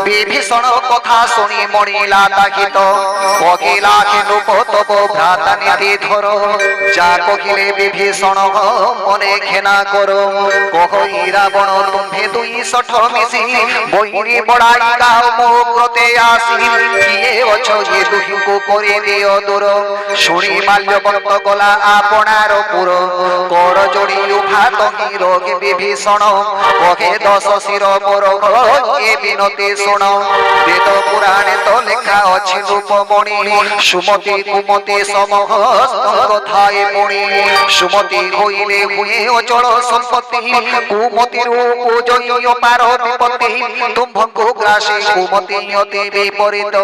বিভীষণ কথা শুনি মরিলা তাহিত কহিলা হেনুপ তব ভ্রাতা নীতি ধর যা কহিলে বিভীষণ মনে ঘেনা করো কহই রাবণ তুম্ভে দুই সঠ মিশি বৈরি বড়াই গাও মুগ্রতে আসি কিয়ে অছ এ দুহিଙ୍କୁ করে দিও দূর শুনি মাল্যবন্ত গলা আপনার পুর কর যোড়ি উভা তহি রোগী বিভীষণ কহে দশ শির মোর এ বিনতি শুণ বেদ পুরাণে তো লেখা ଅଛି রূপমণি সুমতি কুমতি সমহস্ত কথায় মণি সুমতি হইলে হুয়ে অচল সম্পত্তি কুমতি রূপ জয় পার বিপত্তি তুম্ভঙ্কু গ্রাসে কুমতি অতি বিপরীত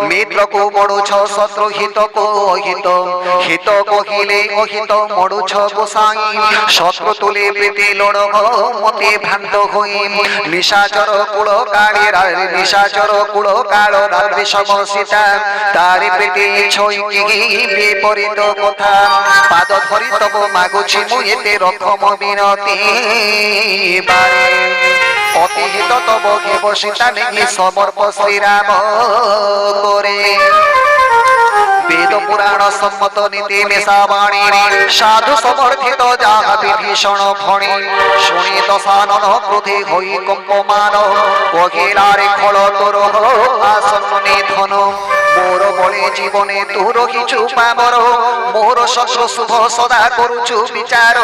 মিত্রকু মড়ুছ শত্রু হিতকু অহিত হিত কহিলে অহিত মড়ুছ গোসাই শত্রু তুলে প্রীতি লড় মতে ভ্রান্ত হই নিশাচর কুল কাড়ে নিশাচর কুল কালো বিষম সীতা তারি প্রীতি ছই বিপরীত কথা পাদ ধরি তব মাগুছি মু এতে রকম বিনতি বারে অতিহিত তব কেব সীতা নেই সমর্প শ্রীরাম করে বেদ পুরাণ সম্মত নীতি মেষাবাণী সাধু সমর্থিত যাহা বিভীষণ ভণি শুনি দশানন ক্রোধে হই কম্পমান কহিলারে খল তোর আসন্ন নিধন মোর বলে জীবনে তোর কিছু পাবর মোর শস্য শুভ সদা করুছু বিচার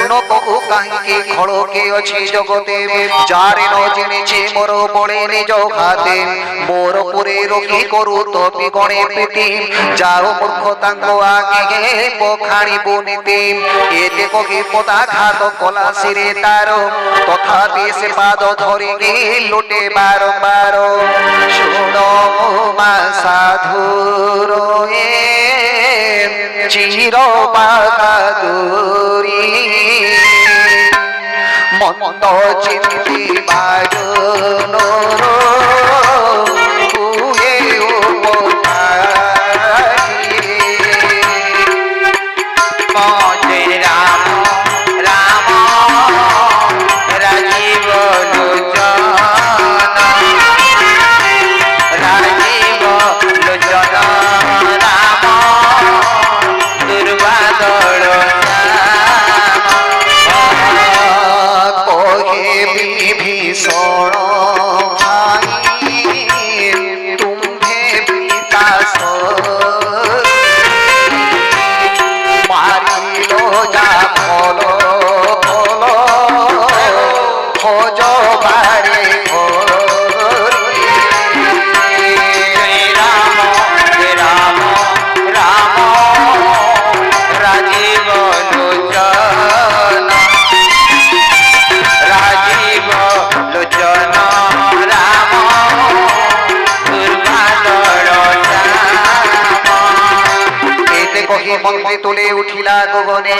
ন কহু কাহিঁকি খড়কে অছি জগতে যারে ন জিনিছে মোর বলে নিজ হাতে মোর পুরে রক্ষি করু তপি গণে প্রীতি যাও মূর্খ তাঙ্গ আগে বখাণিবু নীতি এতে কহি পদাঘাত কলা শিরে তার তথাপি সে পাদ ধরি লোটে বারম্বার শুণ মা সাধুর চির বাহাদুরি মন্দ চিন্তি বাজন মন্ত্রী তুলে উঠিলা গগনে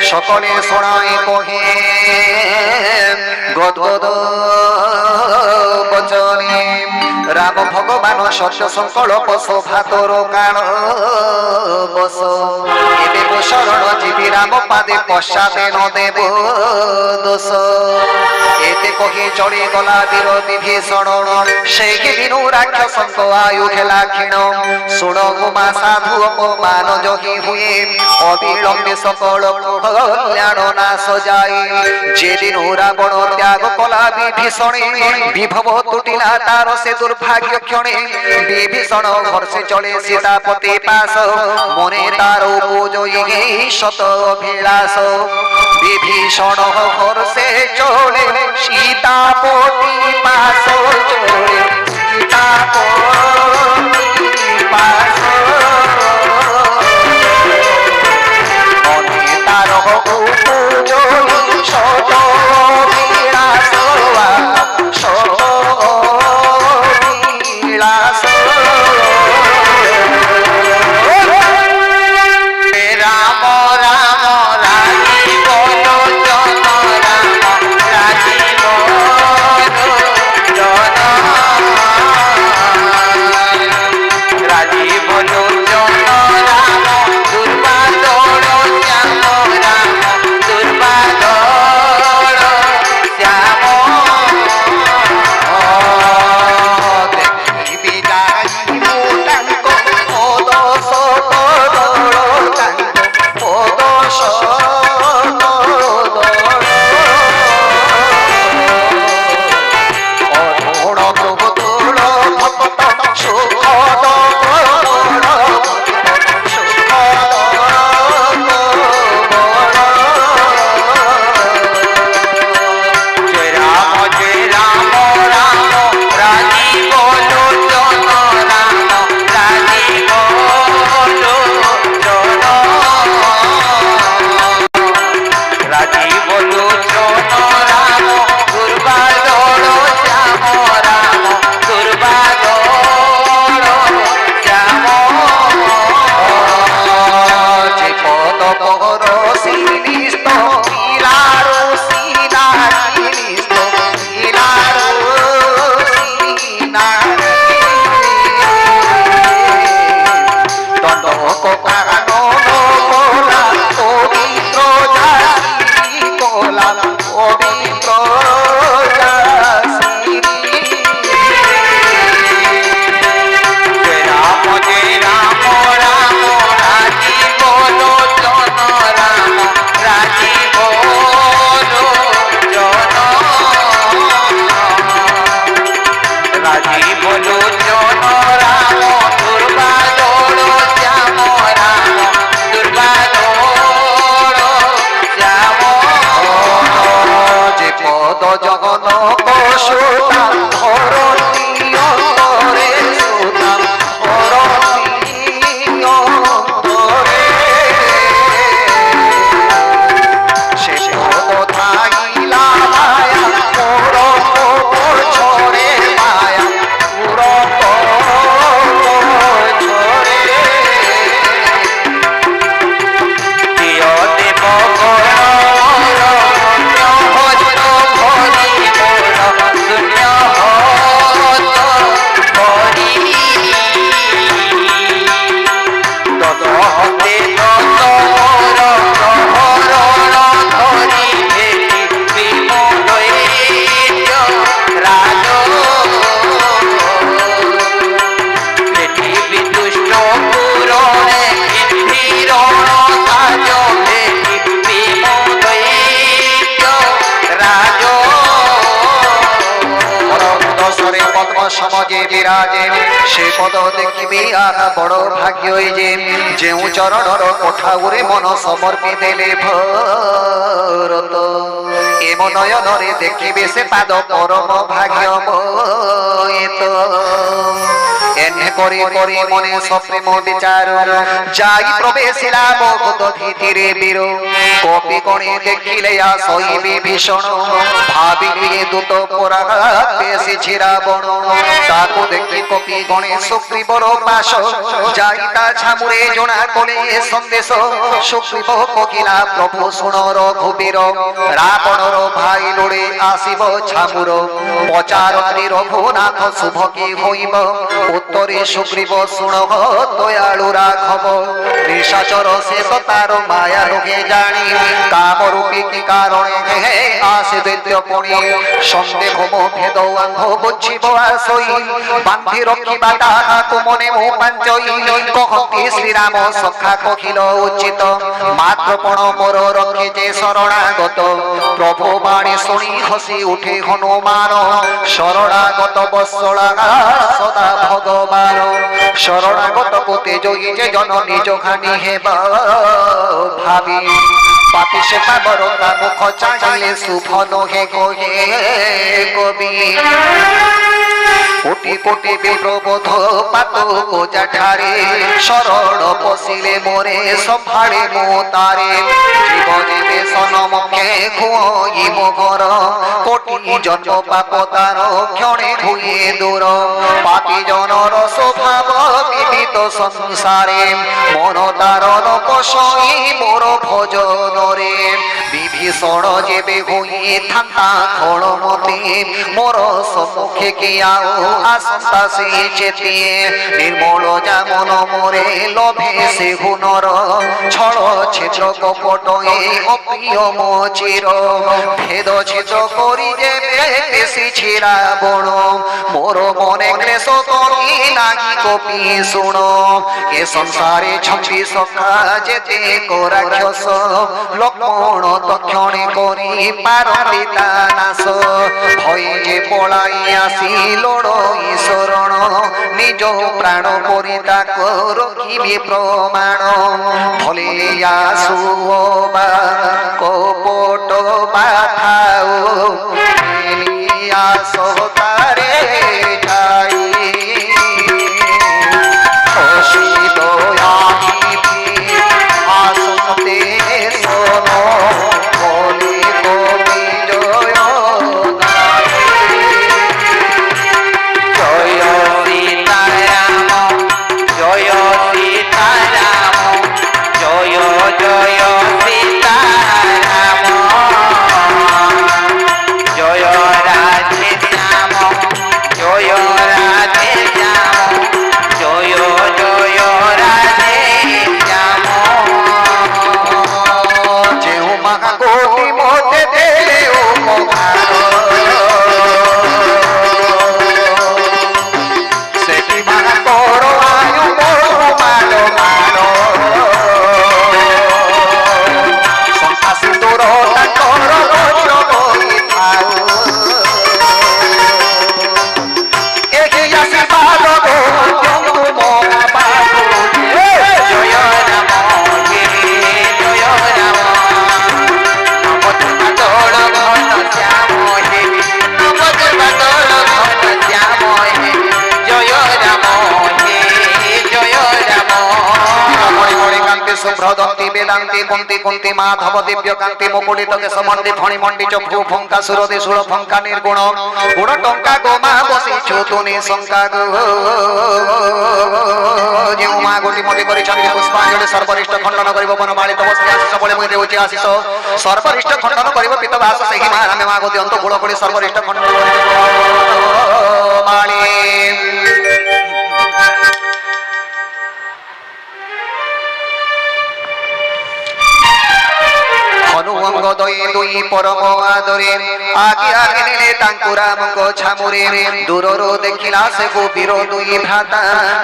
সকলে শোনায় কহে গদগদ বচনে রাম ভগবান সত্য সংকল্প শোভাতর কাণ বস এ দেব শরণ জীবি রাম পাদে পশ্চাতে ন দেব দোষ এতে কহি চড়ি গলা বীর বিভীষণ সেই দিনু রাক্ষসঙ্ক আয়ু খেলা ক্ষীণ শুণ উমা সাধু অপমান জহি হুয়ে অবিলম্বে সকল কল্যাণ নাশ যায় যেদিন রাবণ ত্যাগ কলা বিভীষণে বিভব তুটিলা তার সে দুর্ভাগ্য ক্ষণে বিভীষণ হর্ষে চলে সীতাপতি পাশ মনে তার উপজয়ী শত অভিলাষ বিভীষণ হর্ষে চলে সীতাপতি পাশ চলে সীতাপতি পাশ মনে তার উপজয়ী শত অভিলাষ শত অভিলাষ রাম রাম রাজীব লোচন রাম রাজীব বিমলোচন রাম দুর্বাদল শ্যাম রাম দুর্বাদল শ্যাম যে পদ জগন পশুতাম ধরণী অন্তরে সুতাম ধরণী অন্তরে সে পদ থাইলা মায়া মোর ছড়ে মায়া পুর ছড়ে প্রিয় দেব শূন্য করি তততে ততর প্রহরণ ধরি ভেটি বিমলৈত্য রাজ ভেটি বিতুষ্ট পুরণে ইন্দ্রিরণ সাজ ভেটি বিমলৈত্য রাজ দশরে পদ্ম সমাজে বিরাজে সে পদ দেখিবে আহা বড় ভাগ্য যে যেউ চরণর কোঠাউরে মন সমর্পি দেলে ভরত এম নয়নরে দেখিবে সে পাদ পরম ভাগ্য বহিত এনে করি করি মনে সপ্রেম বিচার যাই প্রবেশিলা বহুত ধীরে বীর কপি গণে দেখিলে আসইবে ভীষণ ভাবিলে দূত পরাঘাত বেশি রাবণ তাকু দেখি কপি গণে সুগ্রীবর পাশ যাই তা ছামুরে জোনা কোলে সন্দেশ সুগ্রীব কহিলা প্রভু শুণ রঘুবীর রাবণর ভাই লোড়ে আসিব ছামুর পচারী রঘুনাথ শুভ কি হইব উত্তরে সুগ্রীব শুণ দয়ালু রাঘব নিশাচর শেষ তার মায়া লোকে জানি কামরূপী কি কারণে আসে দৈত্য পুণি সন্দেহ ভেদ অঙ্গ বুঝিব আসই বান্ধি রক্ষিবা তাহাকু মনে মো পাঞ্চই কহতি শ্রীরাম সখা কহিল উচিত মাতৃপণ মোর রক্ষে যে শরণাগত প্রভু বাণী শুনি হসি উঠে হনুমান শরণাগত বৎসলা সদা ভগবান শরণাগত কোতে জয়ী যে জন নিজ খানি হেবা ভাবি পাপি সে পাবর তা মুখ চাহিলে শুভ নহে কহে কবি কোটি কোটি বিপ্রবোধ পাত কোজাঠারে শরণ পশিলে মোরে সম্ভাড়ে মো তারে জীবনে বেসন মুখে খুঁই মোঘর কোটি জন্ম পাপ তার ক্ষণে ধুয়ে দূর পাপি জনর স্বভাব বিদিত সংসারে মন তারণ কষই মোর ভজনরে বিভীষণ যেবে হয়ে থাকা খড়মতে মোর সম্মুখে কে আও আস্তা সে চেতে নির্মল যেমন মোরে লোভে সে হুনর ছড় ছিদ্র কপট এ অপ্রিয় মচির ভেদ ছিদ্র করি যে বেশি ছিড়া বড় মোর মনে ক্লেশ করি নাহি কপি শুণ এ সংসারে ছবি সখা যেতে রাক্ষস লক্ষ্মণ তক্ষণে করি পারতি তা নাশ ভয়ে যে পলাই আসি লড়ই শরণ নিজ প্রাণ করি তাক রখিবে প্রমাণ ফলে আসু বা কপট বাথাও আস তারে যাই অসিত আসতে শোনো বলে কবি জয় জয় সীতারাম জয় সীতারাম জয় জয় সীতারাম জয় রাধে শ্যাম জয় বেদান্তি কুন্তি কুন্তি মাধব দিব্য কান্তি মুকুলিত কেশ মন্ডি ফণি মন্ডি চক্ষু ফঙ্কা সুরদি সুর ফঙ্কা নির্গুণ গুণ টঙ্কা গোমা বসিছু তুনি শঙ্কা গো যে মা গোটি মতি କରିଛନ୍ତି পুষ্পাঞ্জଳି সর্বরিষ্ট খণ্ডন করিব বনমাଳି তব শ্রী আশিষ বলে মুই দেউছি আশিষ সর্বরিষ্ট খণ্ডন করিব পিতবাস সেই মা আমি মা গোটি অন্ত গুণ করি সর্বরিষ্ট খণ্ডন করিব মাଳି অনুঅঙ্গ দই দুই পরম আদরে আগে আগে নিলে তাঙ্কু রামঙ্গ ছামুরে দূরରୁ ଦେଖିଲା ସେ ଗୋବୀର ଦୁଇ ଭ୍ରାତା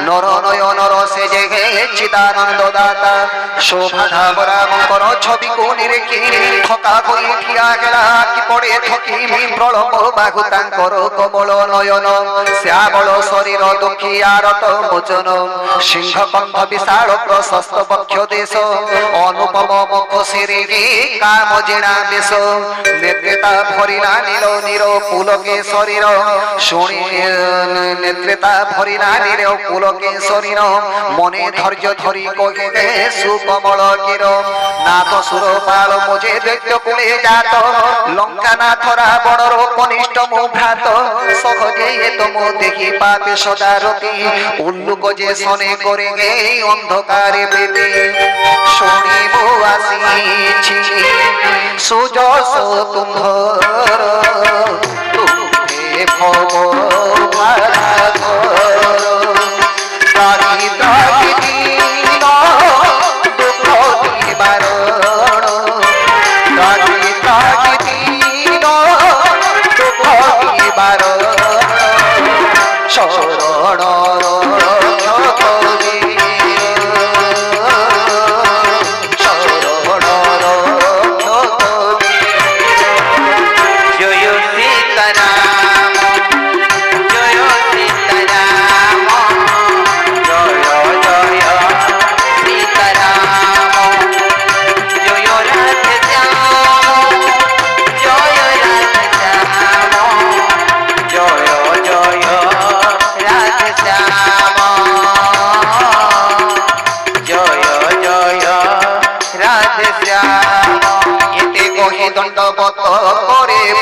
ନର ନୟନର ସେ ଯେ ଚିଦାନନ୍ଦ ଦାତା ଶୋଭା ଧାମ ରାମଙ୍କର ଛବିକୁ ନିରେଖି ଥକା ହୋଇ ଠିଆ ହେଲା କି ପଡ଼େ ଥକି ପ୍ରଳମ୍ବ ବାହୁ ତାଙ୍କର କମଳ ନୟନ ଶ୍ୟାମଳ ଶରୀର ଦୁଃଖୀ ଆରତ ମୋଚନ ସିଂହ କଣ୍ଠ ବିଶାଳ ପ୍ରଶସ୍ତ ବକ୍ଷ ଦେଶ ଅନୁପମ ମୁଖ ଶିରି কাম জেনা দেশ নেত্রেতা ভরিলা নীল নীর পুলকে শরীর শুনি নেত্রেতা ভরিলা নীর পুলকে শরীর মনে ধৈর্য ধরি কহে সুকমল কির নাথ সুর পাল মুঝে দৈত্য কুলে জাত লঙ্কা নাথ রাবণর কনিষ্ঠ মু ভ্রাত সহজে তোম দেখি পাবে সদারতি উল্লুক যে শনে করে গে অন্ধকারে পেতে শুনিব আসিছি সুযশ তুম্ভর তুমে ভব দারি দারি দিন দুঃখ নিবারণ দারি দারি দিন দুঃখ নিবারণ শরণ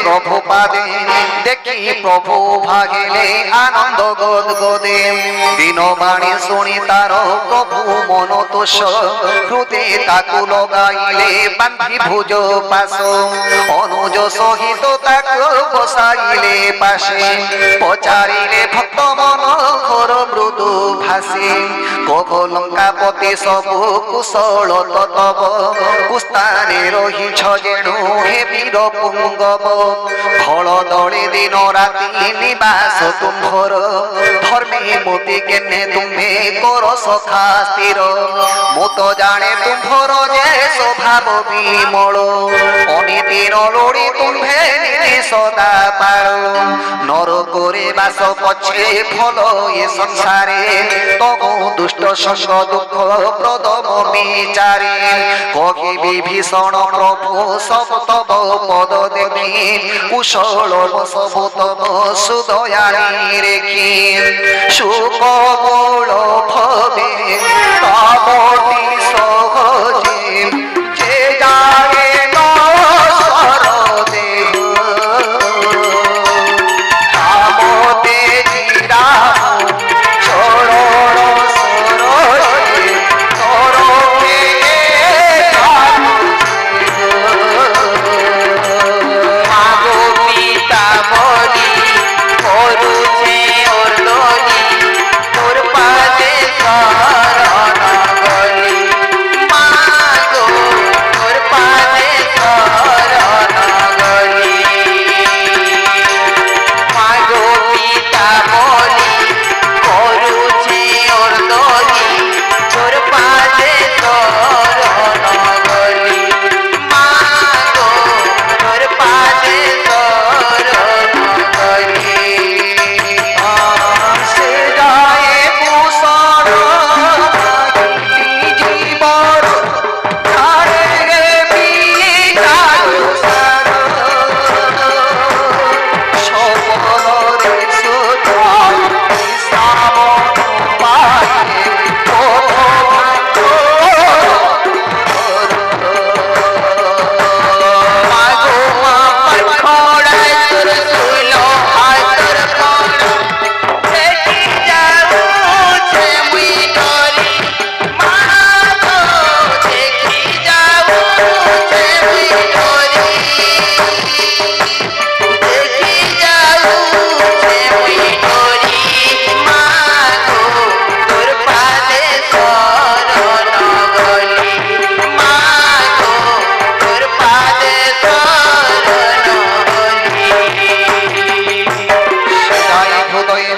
প্রভু পাদে দেখি প্রভু ভাগিলে আনন্দ গদ গদে দিন বাণী শুনি তার প্রভু মন তোষ হৃদে তাকু লগাইলে বান্ধি ভুজ পাশ অনুজ সহিত তাকু বসাইলে পাশে পচারিলে ভক্ত মন ঘোর মৃদু ভাসে কহ লঙ্কাপতি সবু কুশল তব কুস্তানে রহিছ যেণু হে বীর পুঙ্গব ফল দলে দিন রাতি নিবাস তুম্ভর ধর্মে মতি কেনে তুমে কর সখা স্থির মত জানে তুম্ভর যে স্বভাব বিমল অনিতির লোড়ি তুম্ভে সদা পার নর করে বাস পছে ফল এ সংসারে তব দুষ্ট সঙ্গ দুঃখ প্রদম বিচারে কহি বিভীষণ প্রভু সব তব পদ দেখি কুশল সবু তব সুদয়ানি রেখি সুকমল ভবে তবতি সহজে যে জানে নশ্বর দেহ আমতে জিরা চরণ সরোজে তরকে মাগো পিতা বলি করুছে ওর লনি তোর পাদে শরণ গলি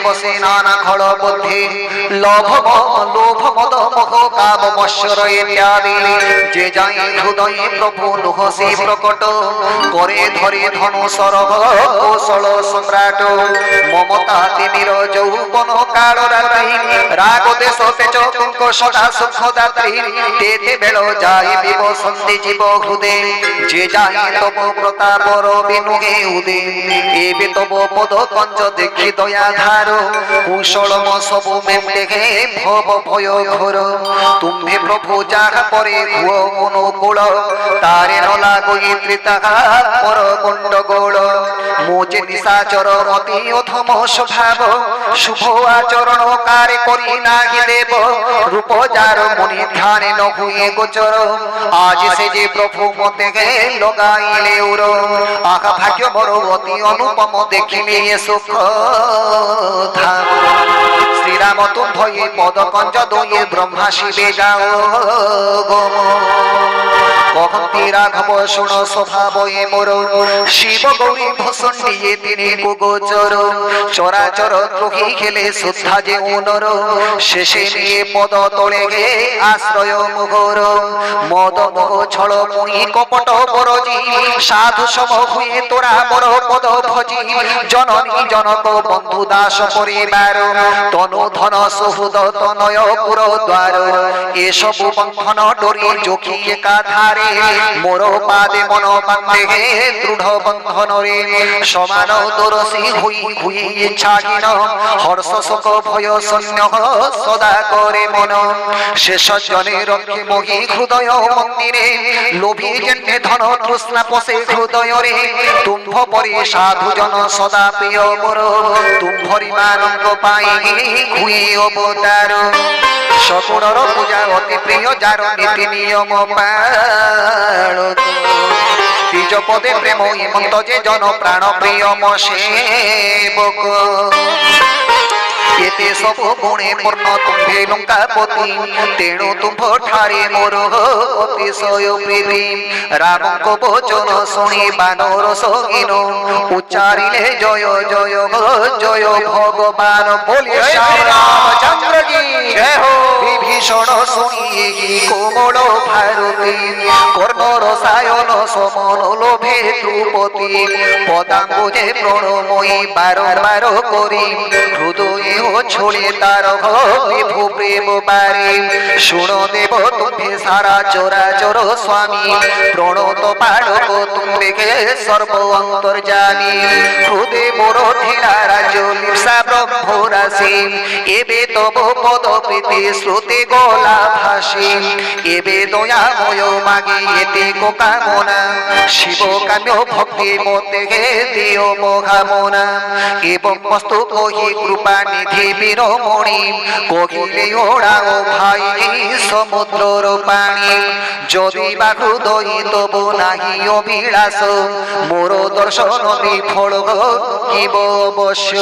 বসে নানা খড় বুদ্ধি লোভ মদ মোহ কাম মৎসর ইত্যাদি যে যাই হৃদয়ে প্রভু নুহসি প্রকট করে ধরে ধনু সরব কৌশল সম্রাট মমতা তিমির যৌবন কাল রাত্রি রাগ দেশ তেজ কুঙ্ক সদা সুখ দাত্রী তেতে বেল যাই বিব সন্ধি জীব হৃদে যে যাই তব প্রতাপর বিনুগে উদে এবে তব পদ পঞ্চ দেখি দয়া ধার কুশলম সবু মেমে ভব ভয় ঘোর তুমি প্রভু যাহা পরে হুয় অনুকূল তারে ন লাগই ত্রিতাহা পর গণ্ডগোল মোচে নিশাচর অতি অধম স্বভাব শুভ আচরণ কারে করি নাহি দেব রূপ যার মুনি ধ্যানে ন হুয়ে গোচর আজ সে যে প্রভু মতে গে লগাইলে উর আহা ভাগ্য বড় অতি অনুপম দেখিলে সুখ ধাম শ্রীরাম তুম্ভয়ে পদ কঞ্জ দয়ে ব্রহ্মা শিবে যাও গম কহন্তি রাঘব শুণ স্বভাবয়ে মোর শিব গৌরী ভূষণ নিয়ে তিনি গোচর চরাচর দ্রোহী খেলে শুদ্ধা যে উনর শেষে নিয়ে পদ তলে গে আশ্রয় মোহর মদ মোহ ছল মুনি কপট বরজি সাধু সম হুয়ে তোরা বড় পদ ভজি জননী জনক বন্ধু দাস পরিবার তনু ধন সুহৃদ তনয় পুর দ্বার এসবু বন্ধন ডোরি জোখি একাধারে মোর পাদে মন বান্ধে দৃঢ় বন্ধন রে সমান দরসি হুই হুই ইচ্ছাহীন হর্ষ শোক ভয় শূন্য সদা করে মন শেষ জনে রক্ষে মোহি হৃদয় মন্দিরে লোভী জন্যে ধন তৃষ্ণা পোষে হৃদয় রে তুম্ভ পরে সাধু জন সদা প্রিয় মোর তুম্ভরি মানঙ্গ পাই হুই অবতার সগুণর পূজা অতি প্রিয় যার নীতি নিয়ম পাল দ্বিজ পদে প্রেম হিমন্ত যে জন প্রাণ প্রিয় সেবক এতে সব গুণে পূর্ণ তুম্ভে লঙ্কাপতি তেণু তুম্ভ ঠারে মোর অতিশয় প্রীতি রামঙ্ক বচন শুনি বানর সগিন উচ্চারিলে জয় জয় জয় ভগবান বলি রামচন্দ্র কি জয় হো বিভীষণ শুনি কোমল ভারতী কর্ণ রসায়ন সমন লোভে দ্রুপতি পদাঙ্গুজে প্রণময়ী বারবার করি হৃদয়ে ছোড়ে তার বিভু প্রেম বারে শুণ দেব তুমি সারা চোরা চোর স্বামী প্রণত পাড়ক তুমি সর্ব অন্তর্জামী হৃদে মোর ধীরা রাজ লিপসা ব্রহ্ম রাশি এবে তব পদ প্রীতি শ্রুতি গলা ভাসি এবে দয়াময় মাগি এতে কামনা শিব কাম্য ভক্তি মতে দিও মহামনা এবং মস্তু কহি কৃপা নিধি বীরমণি কহিলে ওড়াও ভাই সমুদ্রর পানি যদি বা হৃদয় তবু নাহি অভিলাষ মোর দর্শন বিফল কিব অবশ্য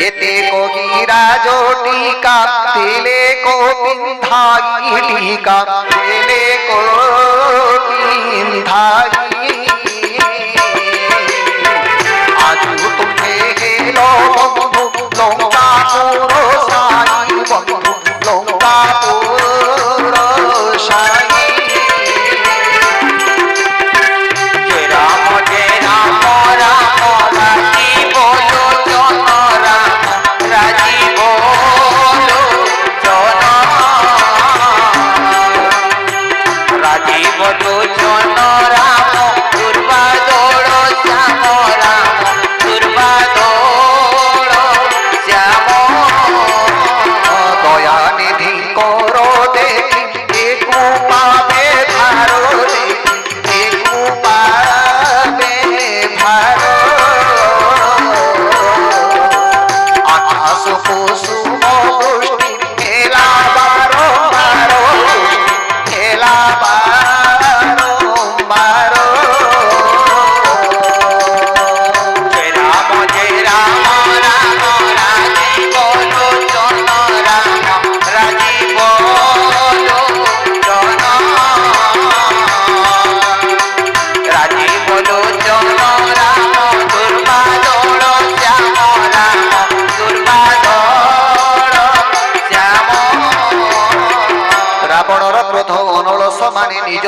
এতে কহি রাজটিকা তেলে কোপিন্ধাই টিকা তেলে কোপিন্ধাই আজ তুমি হেলো বন্ধু লঙ্কাপুর সাই বন্ধু লঙ্কাপুর সাই রাম রাম রাজীব লোচন রাম রাজীব লোচন রাজীব লোচন রাম দুর্বাদোড় শ্যাম রাম দুর্বাদোড়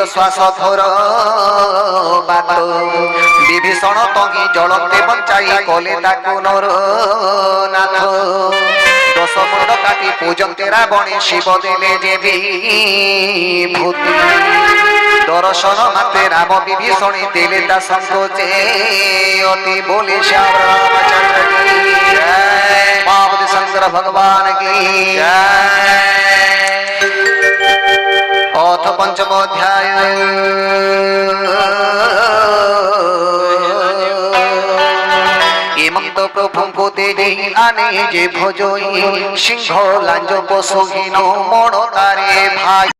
শ্বাস ধর বাত বিভীষণ তহি জলতে বঞ্চাই কলে তাকু নর নাথ দশ মুন্ড কাটি পূজন্তে রাবণে শিব দেলে যে ভূতি দর্শন মাত্রে রাম বিভীষণে দিলে তা সংকোচে অতি বলে শ্যাম রামচন্দ্র কি জয় পার্বতী শঙ্কর ভগবান কি অথ পঞ্চম অধ্যায় হেমন্ত প্রভুঙ্কু দেবী আনে যে ভজই সিংহ লাঞ্জ পশুহীন মন তারে ভাই